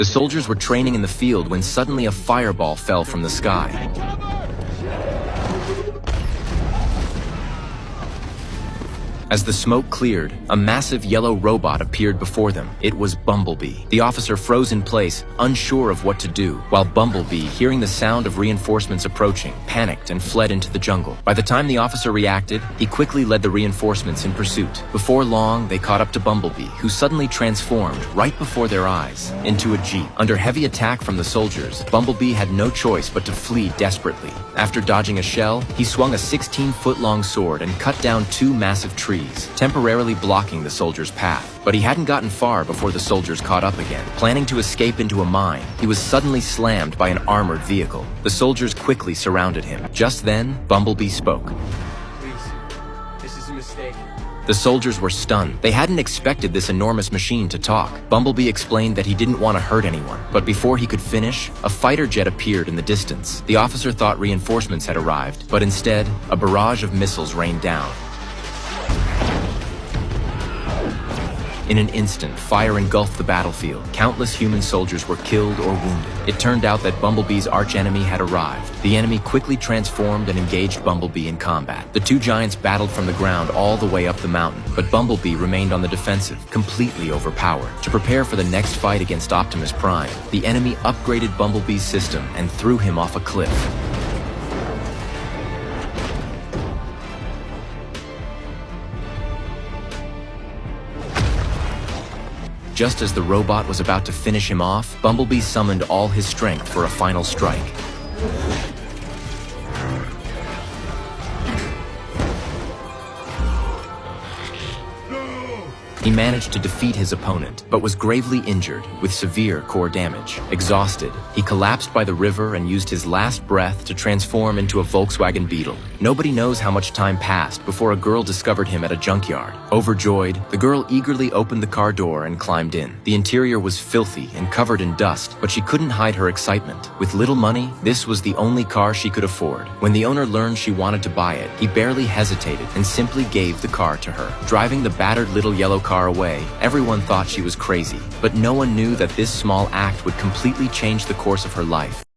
The soldiers were training in the field when suddenly a fireball fell from the sky. As the smoke cleared, a massive yellow robot appeared before them. It was Bumblebee. The officer froze in place, unsure of what to do, while Bumblebee, hearing the sound of reinforcements approaching, panicked and fled into the jungle. By the time the officer reacted, he quickly led the reinforcements in pursuit. Before long, they caught up to Bumblebee, who suddenly transformed, right before their eyes, into a jeep. Under heavy attack from the soldiers, Bumblebee had no choice but to flee desperately. After dodging a shell, he swung a 16-foot-long sword and cut down two massive trees, temporarily blocking the soldiers' path. But he hadn't gotten far before the soldiers caught up again. Planning to escape into a mine, he was suddenly slammed by an armored vehicle. The soldiers quickly surrounded him. Just then, Bumblebee spoke. Please, this is a mistake. The soldiers were stunned. They hadn't expected this enormous machine to talk. Bumblebee explained that he didn't want to hurt anyone. But before he could finish, a fighter jet appeared in the distance. The officer thought reinforcements had arrived, but instead, a barrage of missiles rained down. In an instant, fire engulfed the battlefield. Countless human soldiers were killed or wounded. It turned out that Bumblebee's archenemy had arrived. The enemy quickly transformed and engaged Bumblebee in combat. The two giants battled from the ground all the way up the mountain, but Bumblebee remained on the defensive, completely overpowered. To prepare for the next fight against Optimus Prime, the enemy upgraded Bumblebee's system and threw him off a cliff. Just as the robot was about to finish him off, Bumblebee summoned all his strength for a final strike. He managed to defeat his opponent, but was gravely injured with severe core damage. Exhausted, he collapsed by the river and used his last breath to transform into a Volkswagen Beetle. Nobody knows how much time passed before a girl discovered him at a junkyard. Overjoyed, the girl eagerly opened the car door and climbed in. The interior was filthy and covered in dust, but she couldn't hide her excitement. With little money, this was the only car she could afford. When the owner learned she wanted to buy it, he barely hesitated and simply gave the car to her. Driving the battered little yellow car away, everyone thought she was crazy, but no one knew that this small act would completely change the course of her life.